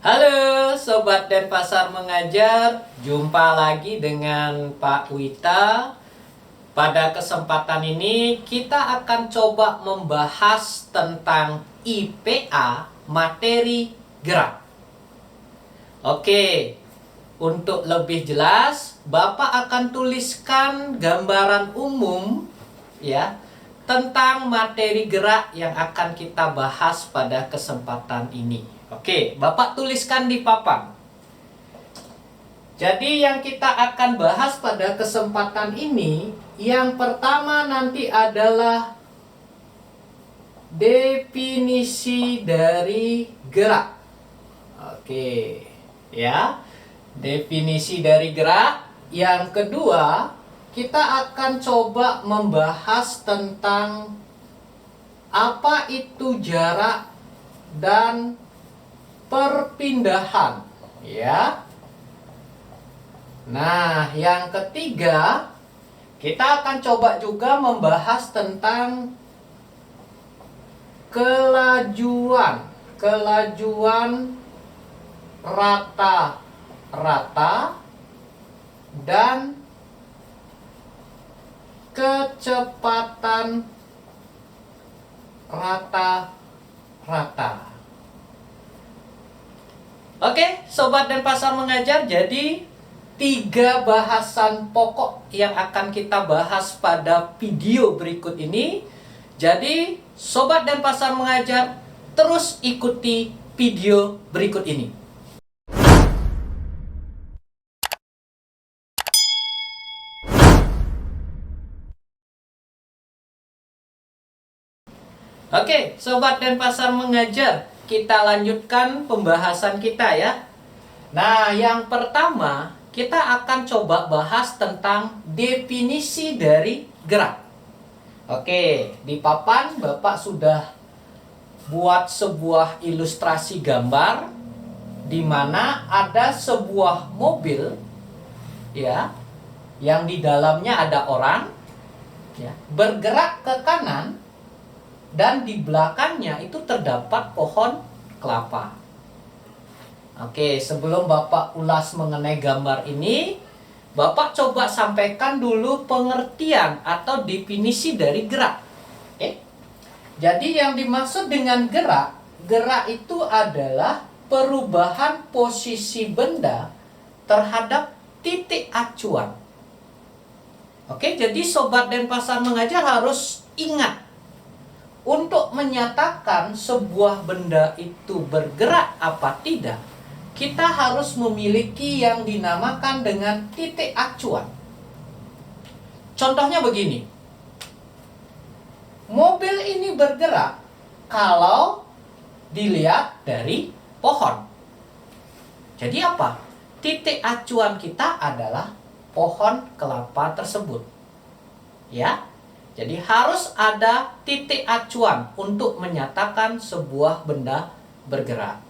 Halo Sobat Denpasar Mengajar, jumpa lagi dengan Pak Wita. Pada kesempatan ini kita akan coba membahas tentang IPA materi gerak. Oke, untuk lebih jelas Bapak akan tuliskan gambaran umum ya tentang materi gerak yang akan kita bahas pada kesempatan ini. Oke, Bapak tuliskan di papan. Jadi yang kita akan bahas pada kesempatan ini, yang pertama nanti adalah definisi dari gerak. Oke, ya. Definisi dari gerak. Yang kedua, kita akan coba membahas tentang apa itu jarak dan perpindahan, ya. Nah, yang ketiga, kita akan coba juga membahas tentang kelajuan rata-rata dan kecepatan rata-rata. Oke, Sobat Denpasar Mengajar, jadi 3 bahasan pokok yang akan kita bahas pada video berikut ini. Jadi, Sobat Denpasar Mengajar, terus ikuti video berikut ini. Oke, Sobat Denpasar Mengajar, kita lanjutkan pembahasan kita ya. Nah, yang pertama kita akan coba bahas tentang definisi dari gerak. Oke, di papan Bapak sudah buat sebuah ilustrasi gambar di mana ada sebuah mobil ya, yang di dalamnya ada orang ya, bergerak ke kanan dan di belakangnya itu terdapat pohon kelapa. Oke, sebelum Bapak ulas mengenai gambar ini, Bapak coba sampaikan dulu pengertian atau definisi dari gerak. Oke. Jadi yang dimaksud dengan gerak, gerak itu adalah perubahan posisi benda terhadap titik acuan. Oke, jadi Sobat Denpasar Mengajar harus ingat, untuk menyatakan sebuah benda itu bergerak apa tidak, kita harus memiliki yang dinamakan dengan titik acuan. Contohnya begini. Mobil ini bergerak kalau dilihat dari pohon. Jadi apa? Titik acuan kita adalah pohon kelapa tersebut. Ya. Jadi harus ada titik acuan untuk menyatakan sebuah benda bergerak.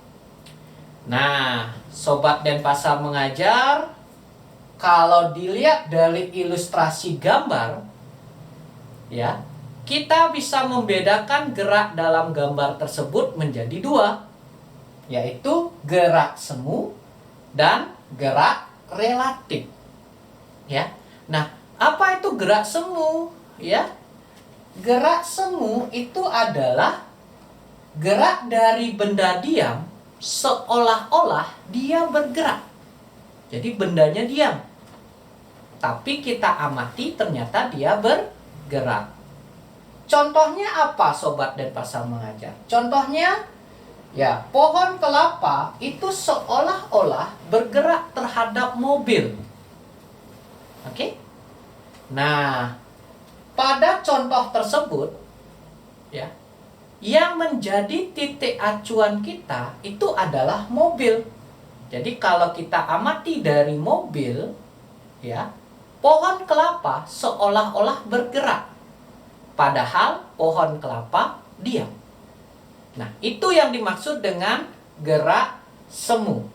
Nah, Sobat Denpasar Mengajar, kalau dilihat dari ilustrasi gambar, ya, kita bisa membedakan gerak dalam gambar tersebut menjadi 2, yaitu gerak semu dan gerak relatif. Ya. Nah, apa itu gerak semu? Ya, gerak semu itu adalah gerak dari benda diam seolah-olah dia bergerak. Jadi bendanya diam, tapi kita amati ternyata dia bergerak. Contohnya apa, Sobat Denpasar Mengajar? Contohnya, ya, pohon kelapa itu seolah-olah bergerak terhadap mobil. Oke? Nah, pada contoh tersebut, ya, yang menjadi titik acuan kita itu adalah mobil. Jadi kalau kita amati dari mobil, ya, pohon kelapa seolah-olah bergerak, padahal pohon kelapa diam. Nah, itu yang dimaksud dengan gerak semu.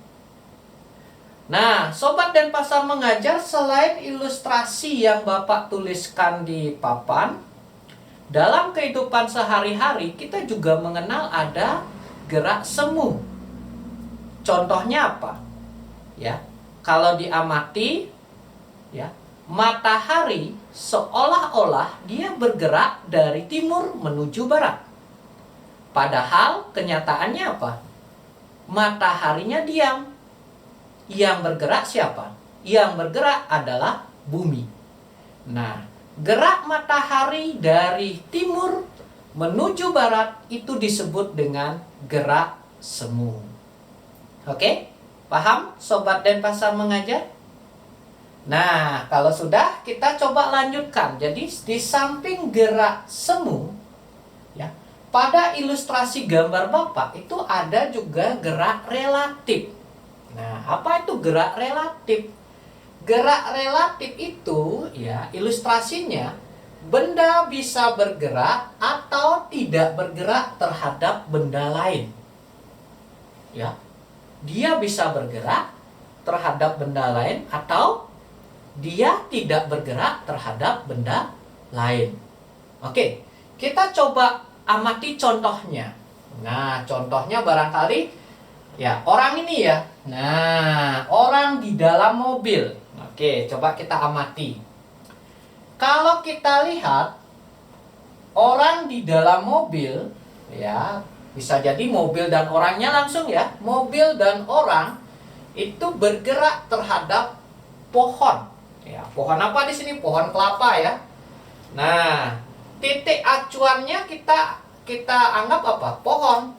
Nah, Sobat Denpasar Mengajar, selain ilustrasi yang Bapak tuliskan di papan, dalam kehidupan sehari-hari kita juga mengenal ada gerak semu. Contohnya apa? Ya, kalau diamati, ya, matahari seolah-olah dia bergerak dari timur menuju barat. Padahal kenyataannya apa? Mataharinya diam. Yang bergerak siapa? Yang bergerak adalah bumi. Nah, gerak matahari dari timur menuju barat itu disebut dengan gerak semu. Oke? Paham Sobat Denpasar mengajar? Nah, kalau sudah, kita coba lanjutkan. Jadi, di samping gerak semu, ya, pada ilustrasi gambar Bapak itu ada juga gerak relatif. Nah, apa itu gerak relatif? Gerak relatif itu, ya, ilustrasinya, benda bisa bergerak atau tidak bergerak terhadap benda lain. Ya, dia bisa bergerak terhadap benda lain atau dia tidak bergerak terhadap benda lain. Oke, kita coba amati contohnya. Nah, contohnya barangkali ya orang ini ya. Nah, orang di dalam mobil. Oke, coba kita amati. Kalau kita lihat orang di dalam mobil, ya, bisa jadi mobil dan orangnya langsung ya. Mobil dan orang itu bergerak terhadap pohon. Ya, pohon apa di sini? Pohon kelapa ya. Nah, titik acuannya kita anggap apa? Pohon.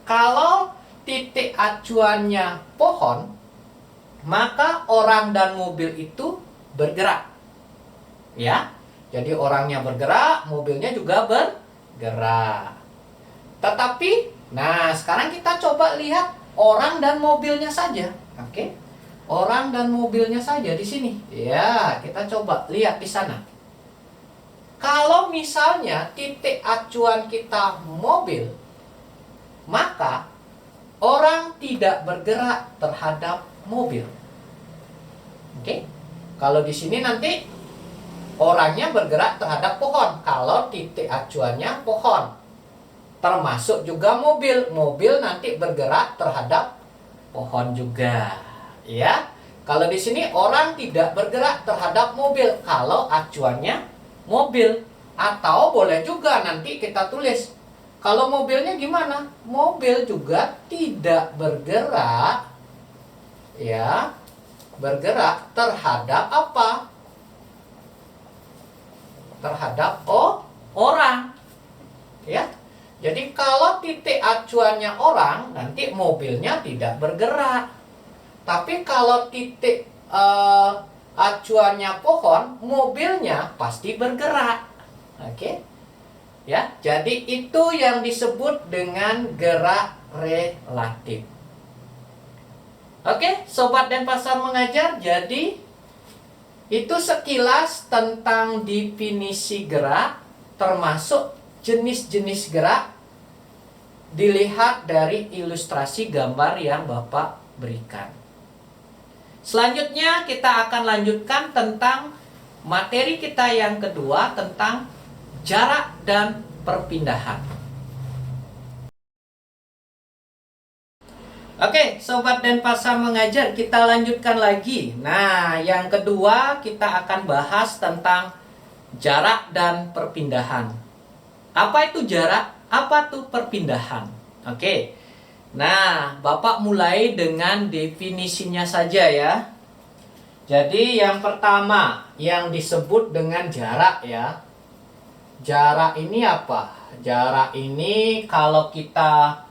Kalau titik acuannya pohon, maka orang dan mobil itu bergerak. Ya. Jadi orangnya bergerak, mobilnya juga bergerak. Tetapi, nah sekarang kita coba lihat orang dan mobilnya saja. Oke. Orang dan mobilnya saja di sini. Ya, kita coba lihat di sana. Kalau misalnya titik acuan kita mobil, maka orang tidak bergerak terhadap mobil. Oke. Kalau di sini nanti orangnya bergerak terhadap pohon. Kalau titik acuannya pohon. Termasuk juga mobil. Mobil nanti bergerak terhadap pohon juga. Ya, kalau di sini orang tidak bergerak terhadap mobil kalau acuannya mobil. Atau boleh juga nanti kita tulis kalau mobilnya gimana? Mobil juga tidak bergerak, ya, bergerak terhadap apa? Terhadap orang, ya. Jadi kalau titik acuannya orang, nanti mobilnya tidak bergerak. Tapi kalau titik acuannya pohon, mobilnya pasti bergerak. Oke. Ya, jadi itu yang disebut dengan gerak relatif. Oke, Sobat Denpasar mengajar. Jadi itu sekilas tentang definisi gerak, termasuk jenis-jenis gerak dilihat dari ilustrasi gambar yang Bapak berikan. Selanjutnya kita akan lanjutkan tentang materi kita yang kedua tentang jarak dan perpindahan. Oke, Sobat Denpasar mengajar, kita lanjutkan lagi. Nah, yang kedua kita akan bahas tentang jarak dan perpindahan. Apa itu jarak? Apa itu perpindahan? Oke. Nah, Bapak mulai dengan definisinya saja ya. Jadi yang pertama yang disebut dengan jarak ya. Jarak ini apa? Jarak ini kalau kita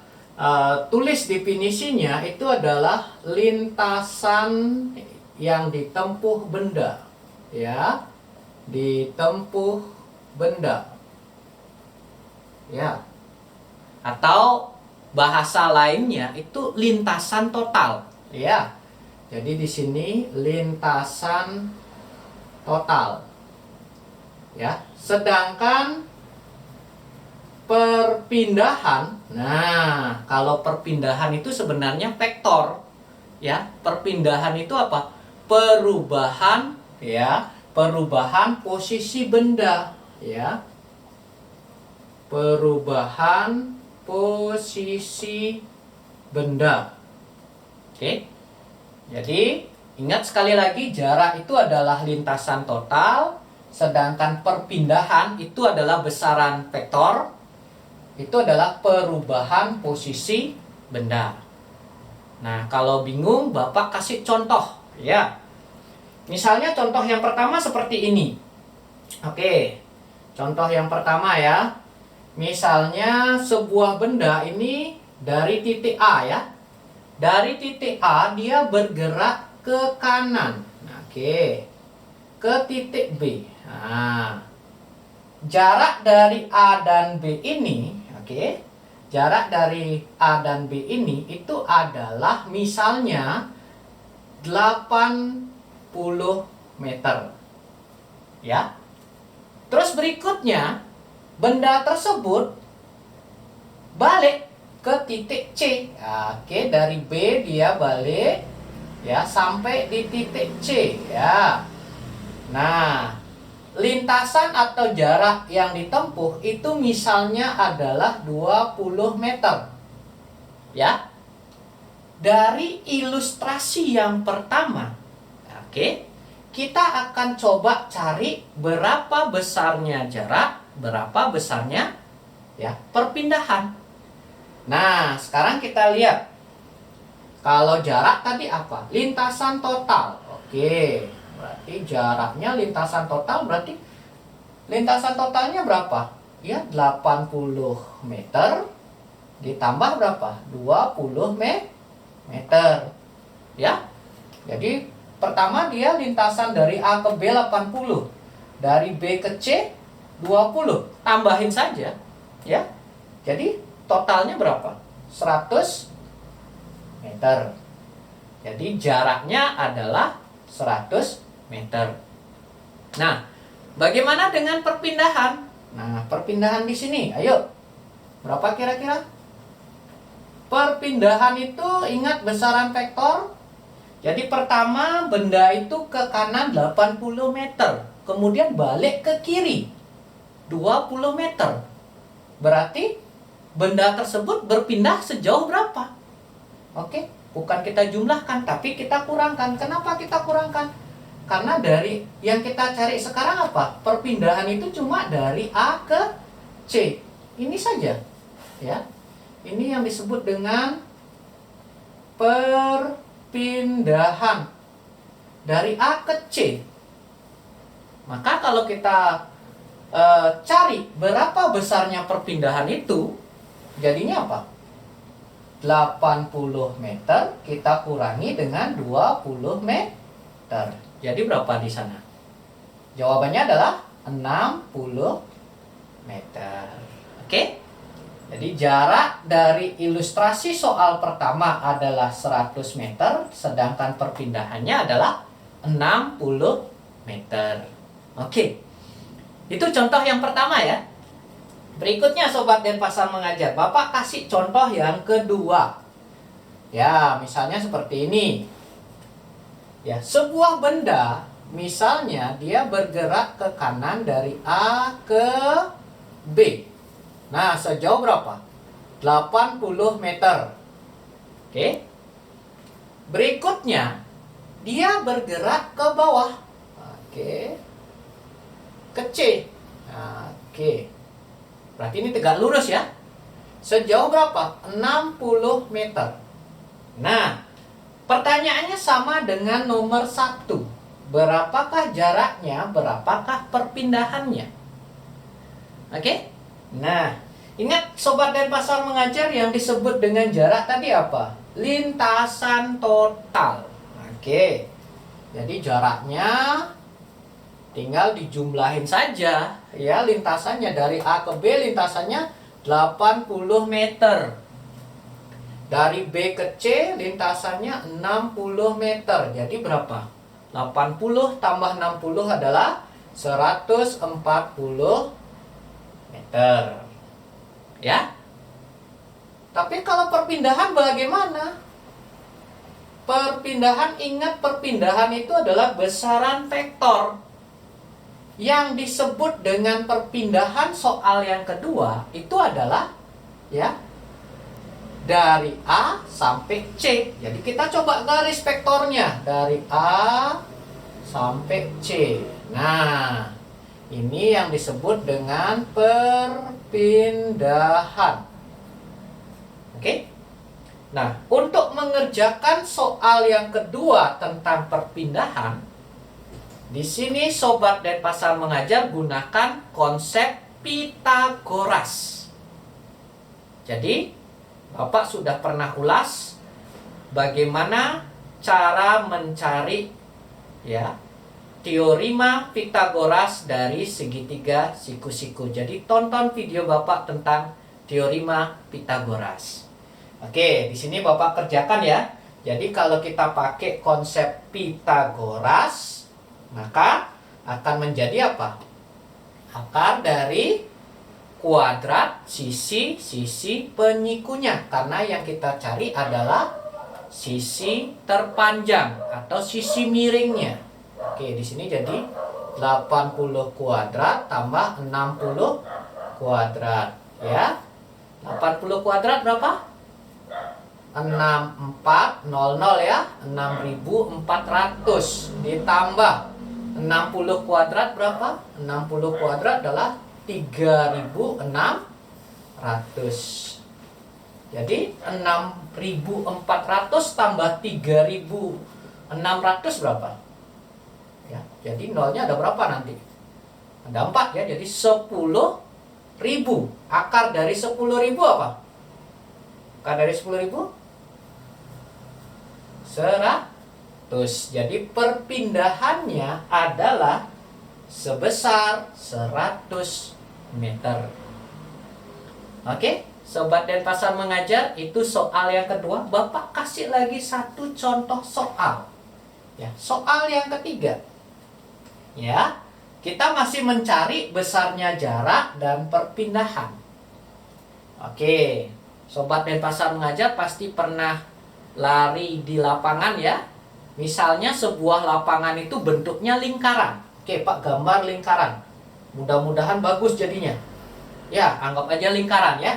tulis definisinya itu adalah lintasan yang ditempuh benda, ya, ditempuh benda, ya, atau bahasa lainnya itu lintasan total, ya. Jadi di sini lintasan total, ya. Sedangkan perpindahan, nah kalau perpindahan itu sebenarnya vektor, ya. Perpindahan itu apa? Perubahan, ya, perubahan posisi benda, ya. Perubahan posisi benda. Oke. Jadi, ingat sekali lagi, jarak itu adalah lintasan total, sedangkan perpindahan itu adalah besaran vektor. Itu adalah perubahan posisi benda. Nah, kalau bingung, Bapak kasih contoh, ya. Misalnya contoh yang pertama seperti ini. Oke. Contoh yang pertama ya. Misalnya sebuah benda ini dari titik A ya. Dari titik A dia bergerak ke kanan. Oke. Ke titik B. Nah, jarak dari A dan B ini, oke. Jarak dari A dan B ini itu adalah misalnya 80 meter. Ya. Terus berikutnya, benda tersebut balik ke titik C. Oke, dari B dia balik ya sampai di titik C ya. Nah, lintasan atau jarak yang ditempuh itu misalnya adalah 20 meter. Ya. Dari ilustrasi yang pertama, oke, kita akan coba cari berapa besarnya jarak, berapa besarnya ya perpindahan. Nah, sekarang kita lihat. Kalau jarak tadi apa? Lintasan total. Oke. Berarti jaraknya lintasan total berarti lintasan totalnya berapa? Ya, 80 meter ditambah berapa? 20 meter. Ya. Jadi pertama dia lintasan dari A ke B 80. Dari B ke C 20. Tambahin saja, ya. Jadi totalnya berapa? 100 meter. Jadi jaraknya adalah 100 meter. Nah, bagaimana dengan perpindahan? Nah, perpindahan di sini, ayo. Berapa kira-kira? Perpindahan itu ingat besaran vektor. Jadi pertama benda itu ke kanan 80 meter. Kemudian balik ke kiri 20 meter. Berarti benda tersebut berpindah sejauh berapa? Oke, bukan kita jumlahkan, tapi kita kurangkan. Kenapa kita kurangkan? Karena dari yang kita cari sekarang apa? Perpindahan itu cuma dari A ke C. Ini saja. Ya. Ini yang disebut dengan perpindahan dari A ke C. Maka kalau kita cari berapa besarnya perpindahan itu, jadinya apa? 80 meter kita kurangi dengan 20 meter. Jadi berapa di sana? Jawabannya adalah 60 meter. Oke? Jadi jarak dari ilustrasi soal pertama adalah 100 meter, sedangkan perpindahannya adalah 60 meter. Oke. Itu contoh yang pertama ya. Berikutnya Sobat Denpasar mengajar, Bapak kasih contoh yang kedua. Ya, misalnya seperti ini. Ya, sebuah benda misalnya dia bergerak ke kanan dari A ke B. Nah, sejauh berapa? 80 meter. Oke. Berikutnya dia bergerak ke bawah. Oke. Ke C. Oke. Berarti ini tegak lurus ya. Sejauh berapa? 60 meter. Nah, pertanyaannya sama dengan nomor 1. Berapakah jaraknya? Berapakah perpindahannya? Oke? Nah, ingat Sobat Denpasar mengajar yang disebut dengan jarak tadi apa? Lintasan total. Oke. Jadi jaraknya tinggal dijumlahin saja ya, lintasannya dari A ke B lintasannya 80 meter. Dari B ke C lintasannya 60 meter. Jadi berapa? 80 tambah 60 adalah 140 meter. Ya. Tapi kalau perpindahan bagaimana? Perpindahan, ingat perpindahan itu adalah besaran vektor. Yang disebut dengan perpindahan soal yang kedua itu adalah ya dari A sampai C. Jadi kita coba garis vektornya dari A sampai C. Nah, ini yang disebut dengan perpindahan. Oke? Nah, untuk mengerjakan soal yang kedua tentang perpindahan, di sini Sobat Denpasar Mengajar gunakan konsep Pitagoras. Jadi, Bapak sudah pernah ulas bagaimana cara mencari ya teorema Pitagoras dari segitiga siku-siku. Jadi, tonton video Bapak tentang teorema Pitagoras. Oke, di sini Bapak kerjakan ya. Jadi kalau kita pakai konsep Pitagoras, maka akan menjadi apa? Akar dari kuadrat sisi-sisi penyikunya. Karena yang kita cari adalah sisi terpanjang atau sisi miringnya. Oke, di sini jadi 80 kuadrat tambah 60 kuadrat. Ya, 80 kuadrat berapa? 6400 ya, 6400 ditambah 60 kuadrat berapa? 60 kuadrat adalah 3600. Jadi 6400 tambah 3600 berapa? Ya, jadi nolnya ada berapa nanti? Ada 4 ya, jadi 10.000. Akar dari 10.000 apa? Akar dari 10.000? 100. Jadi perpindahannya adalah sebesar 100 meter. Oke, Sobat Denpasar Mengajar, itu soal yang kedua. Bapak kasih lagi satu contoh soal. Ya, soal yang ketiga. Ya, kita masih mencari besarnya jarak dan perpindahan. Oke, Sobat Denpasar Mengajar pasti pernah lari di lapangan ya. Misalnya sebuah lapangan itu bentuknya lingkaran. Oke, Pak, gambar lingkaran. Mudah-mudahan bagus jadinya. Ya, anggap aja lingkaran ya.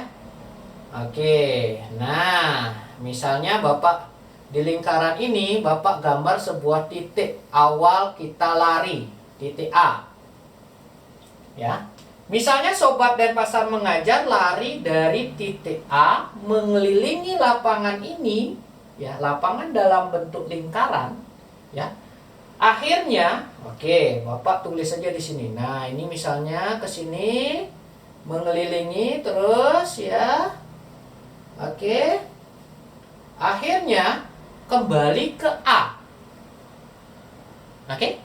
Oke, nah misalnya Bapak di lingkaran ini Bapak gambar sebuah titik awal kita lari, titik A. Ya, misalnya Sobat Denpasar Mengajar lari dari titik A mengelilingi lapangan ini, ya, lapangan dalam bentuk lingkaran, ya. Akhirnya, oke, Bapak tulis saja di sini. Nah, ini misalnya ke sini mengelilingi terus ya. Oke. Akhirnya kembali ke A. Oke.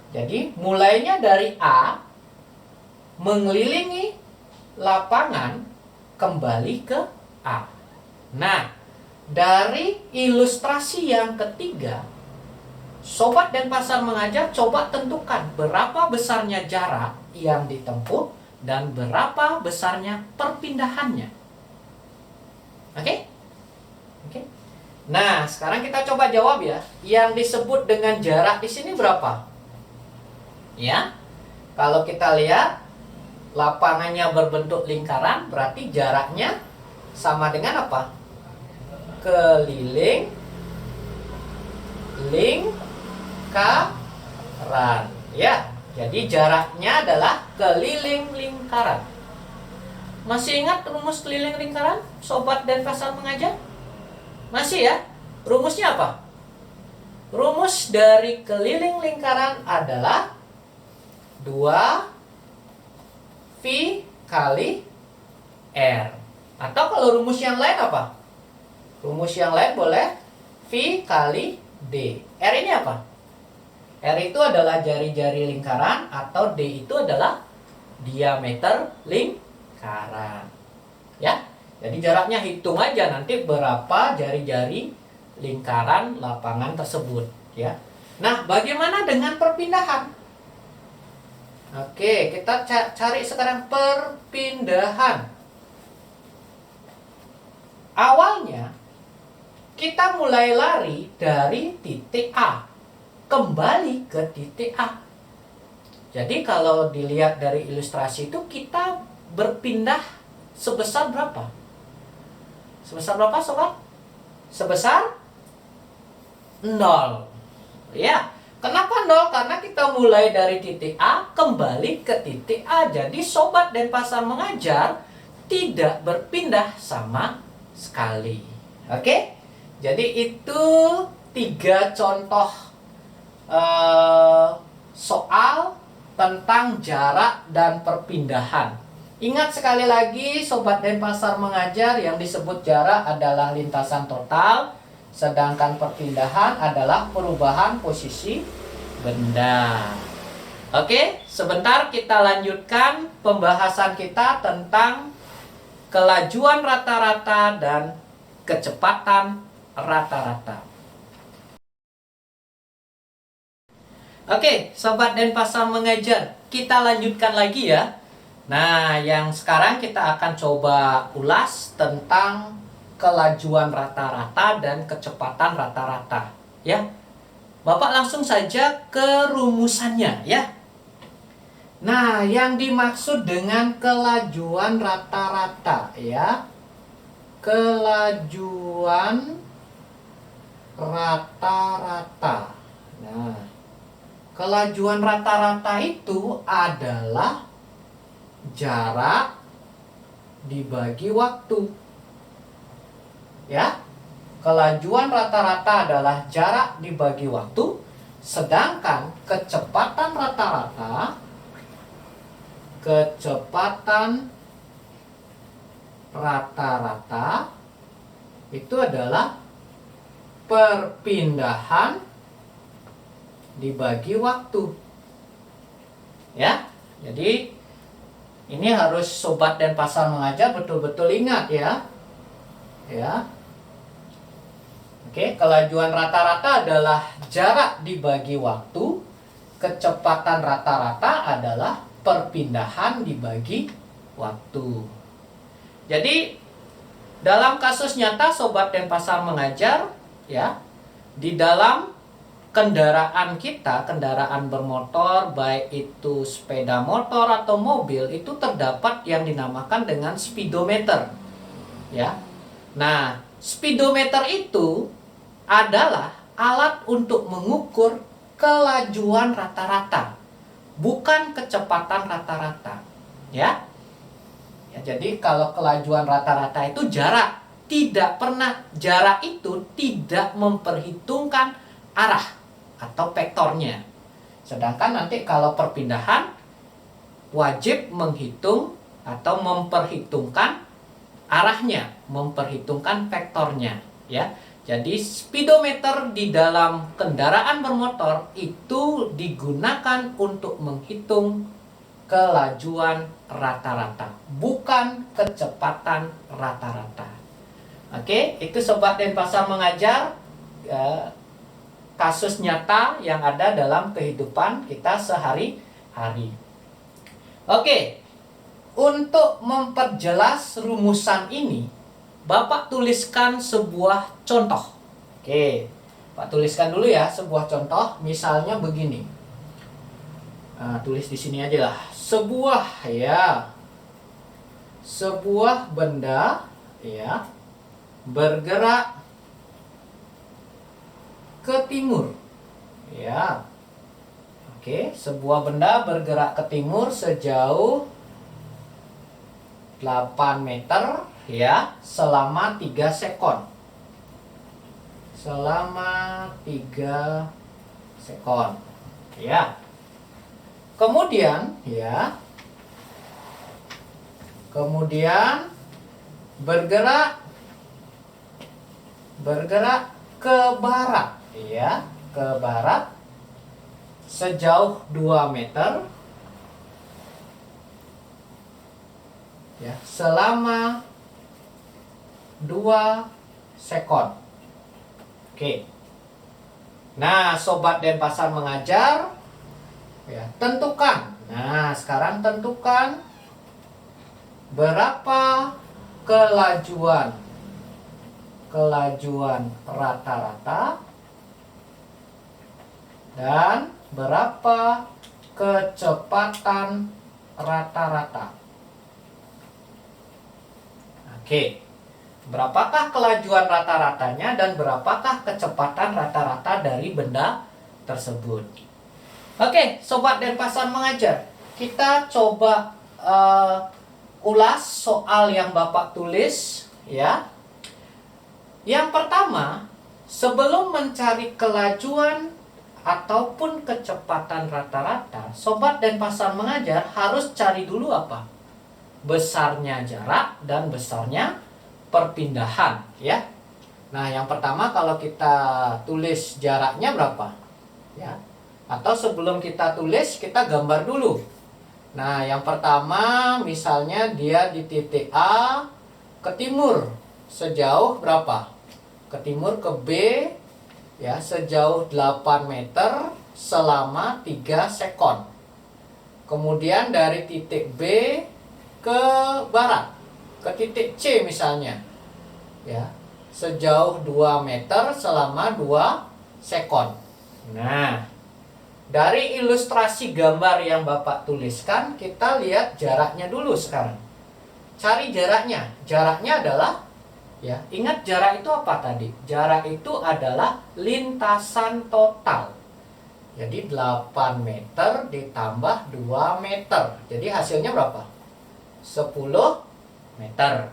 Jadi mulainya dari A mengelilingi lapangan kembali ke A. Nah, dari ilustrasi yang ketiga, Sobat Denpasar Mengajar coba tentukan berapa besarnya jarak yang ditempuh dan berapa besarnya perpindahannya. Oke? Oke. Nah, sekarang kita coba jawab ya. Yang disebut dengan jarak di sini berapa? Ya. Kalau kita lihat lapangannya berbentuk lingkaran, berarti jaraknya sama dengan apa? Keliling lingkaran. Ya. Jadi jaraknya adalah keliling lingkaran. Masih ingat rumus keliling lingkaran, Sobat Denpasar Mengajar? Masih ya? Rumusnya apa? Rumus dari keliling lingkaran adalah 2V kali R. Atau kalau rumus yang lain apa? Rumus yang lain boleh V kali D. R ini apa? R itu adalah jari-jari lingkaran atau D itu adalah diameter lingkaran. Ya. Jadi jaraknya hitung aja nanti berapa jari-jari lingkaran lapangan tersebut, ya. Nah, bagaimana dengan perpindahan? Oke, kita cari sekarang perpindahan. Awalnya kita mulai lari dari titik A kembali ke titik A. Jadi kalau dilihat dari ilustrasi itu kita berpindah sebesar berapa? Sebesar berapa sobat? Sebesar 0. Ya, kenapa 0? Karena kita mulai dari titik A kembali ke titik A. Jadi sobat Denpasar mengajar tidak berpindah sama sekali. Oke? Jadi itu 3 contoh soal tentang jarak dan perpindahan. Ingat sekali lagi sobat Denpasar mengajar, yang disebut jarak adalah lintasan total, sedangkan perpindahan adalah perubahan posisi benda. Oke, sebentar kita lanjutkan pembahasan kita tentang kelajuan rata-rata dan kecepatan rata-rata. Oke, sobat Denpasar mengajar, kita lanjutkan lagi ya. Nah, yang sekarang kita akan coba ulas tentang kelajuan rata-rata dan kecepatan rata-rata, ya. Bapak langsung saja ke rumusannya, ya. Nah, yang dimaksud dengan kelajuan rata-rata, ya. Kelajuan rata-rata. Nah, kelajuan rata-rata itu adalah jarak dibagi waktu. Ya. Kelajuan rata-rata adalah jarak dibagi waktu, sedangkan kecepatan rata-rata itu adalah perpindahan dibagi waktu. Ya. Jadi ini harus sobat Denpasar mengajar betul-betul ingat ya. Ya. Oke, kelajuan rata-rata adalah jarak dibagi waktu, kecepatan rata-rata adalah perpindahan dibagi waktu. Jadi dalam kasus nyata sobat Denpasar mengajar ya, di dalam kendaraan kita, kendaraan bermotor, baik itu sepeda motor atau mobil, itu terdapat yang dinamakan dengan speedometer. Ya. Nah, speedometer itu adalah alat untuk mengukur kelajuan rata-rata, bukan kecepatan rata-rata. Ya. Ya, jadi kalau kelajuan rata-rata itu jarak, jarak itu tidak memperhitungkan arah atau vektornya. Sedangkan nanti kalau perpindahan wajib menghitung atau memperhitungkan arahnya, memperhitungkan vektornya, ya. Jadi speedometer di dalam kendaraan bermotor itu digunakan untuk menghitung kelajuan rata-rata, bukan kecepatan rata-rata. Oke, itu sobat Denpasar mengajar kasus nyata yang ada dalam kehidupan kita sehari-hari. Oke, untuk memperjelas rumusan ini, Bapak tuliskan sebuah contoh. Oke, Pak tuliskan dulu ya sebuah contoh. Misalnya begini. Nah, tulis di sini aja lah. Sebuah benda ya bergerak ke timur. Ya. Oke, sebuah benda bergerak ke timur sejauh 8 meter ya, selama 3 sekon. Selama 3 sekon. Ya. Kemudian bergerak ke barat. Ya, ke barat sejauh 2 meter ya, selama 2 sekon. Oke. Nah, sobat Denpasar mengajar ya, tentukan. Nah, sekarang tentukan berapa kelajuan rata-rata dan berapa kecepatan rata-rata. Oke. Berapakah kelajuan rata-ratanya dan berapakah kecepatan rata-rata dari benda tersebut. Oke, Sobat Denpasar Mengajar, kita coba ulas soal yang Bapak tulis ya. Yang pertama, sebelum mencari kelajuan ataupun kecepatan rata-rata, Sobat Denpasar Mengajar harus cari dulu apa? Besarnya jarak dan besarnya perpindahan ya. Nah, yang pertama kalau kita tulis jaraknya berapa? Ya. Atau sebelum kita tulis, kita gambar dulu. Nah, yang pertama misalnya dia di titik A ke timur sejauh berapa? Ke timur ke B ya, sejauh 8 meter selama 3 sekon. Kemudian dari titik B ke barat, ke titik C misalnya ya, sejauh 2 meter selama 2 sekon. Nah, dari ilustrasi gambar yang Bapak tuliskan, kita lihat jaraknya dulu sekarang. Cari jaraknya. Jaraknya adalah ya, ingat jarak itu apa tadi? Jarak itu adalah lintasan total. Jadi 8 meter ditambah 2 meter. Jadi hasilnya berapa? 10 meter.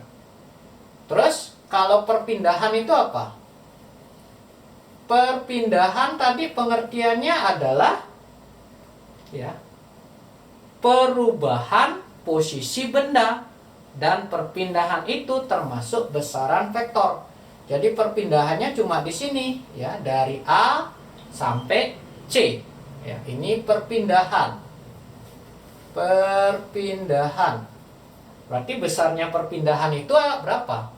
Terus kalau perpindahan itu apa? Perpindahan tadi pengertiannya adalah ya, perubahan posisi benda, dan perpindahan itu termasuk besaran vektor. Jadi perpindahannya cuma di sini ya, dari A sampai C. Ya, ini perpindahan. Perpindahan. Berarti besarnya perpindahan itu berapa?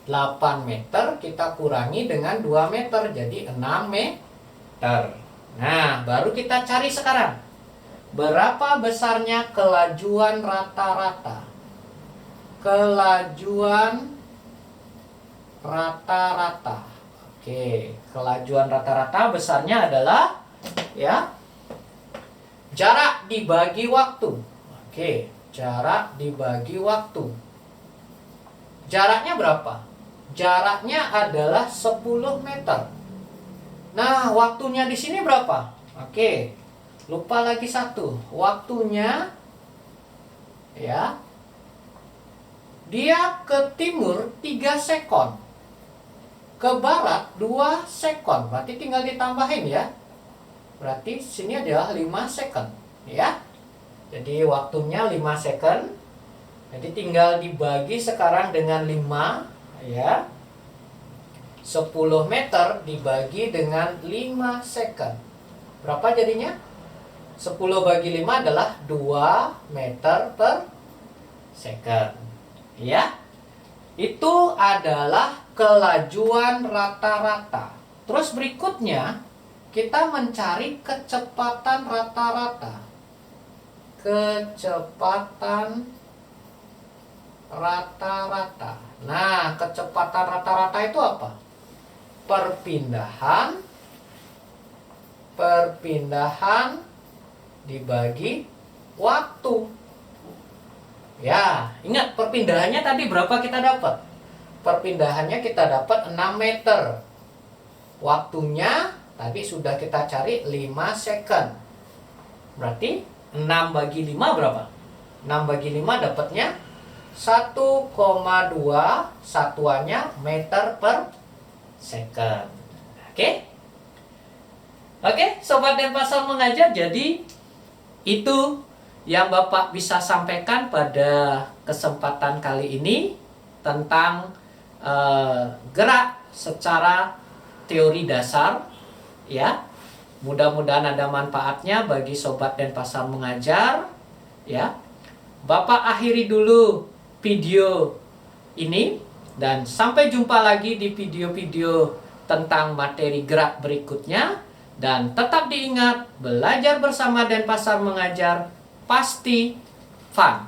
8 meter kita kurangi dengan 2 meter, jadi 6 meter. Nah, baru kita cari sekarang. Berapa besarnya kelajuan rata-rata? Kelajuan rata-rata. Oke, kelajuan rata-rata besarnya adalah ya, jarak dibagi waktu. Oke, jarak dibagi waktu. Jaraknya berapa? Jaraknya adalah 10 meter. Nah, waktunya di sini berapa? Oke, lupa lagi satu. Waktunya ya, dia ke timur 3 sekon, ke barat 2 sekon. Berarti tinggal ditambahin ya. Berarti sini adalah 5 sekon ya. Jadi waktunya 5 sekon. Jadi tinggal dibagi sekarang dengan 5 ya. 10 meter dibagi dengan 5 second. Berapa jadinya? 10 bagi 5 adalah 2 meter per second. Ya. Itu adalah kelajuan rata-rata. Terus berikutnya kita mencari kecepatan rata-rata. Kecepatan rata-rata. Nah, kecepatan rata-rata itu apa? Perpindahan dibagi waktu. Ya, ingat perpindahannya tadi berapa kita dapat? Perpindahannya kita dapat 6 meter. Waktunya tadi sudah kita cari 5 second. Berarti 6 bagi 5 berapa? 6 bagi 5 dapatnya 1,2 satuannya meter per second. Oke? Oke, Sobat Denpasar Mengajar, jadi itu yang Bapak bisa sampaikan pada kesempatan kali ini tentang gerak secara teori dasar ya. Mudah-mudahan ada manfaatnya bagi Sobat Denpasar Mengajar ya. Bapak akhiri dulu video ini dan sampai jumpa lagi di video-video tentang materi gerak berikutnya. Dan tetap diingat, belajar bersama Denpasar Mengajar pasti fun.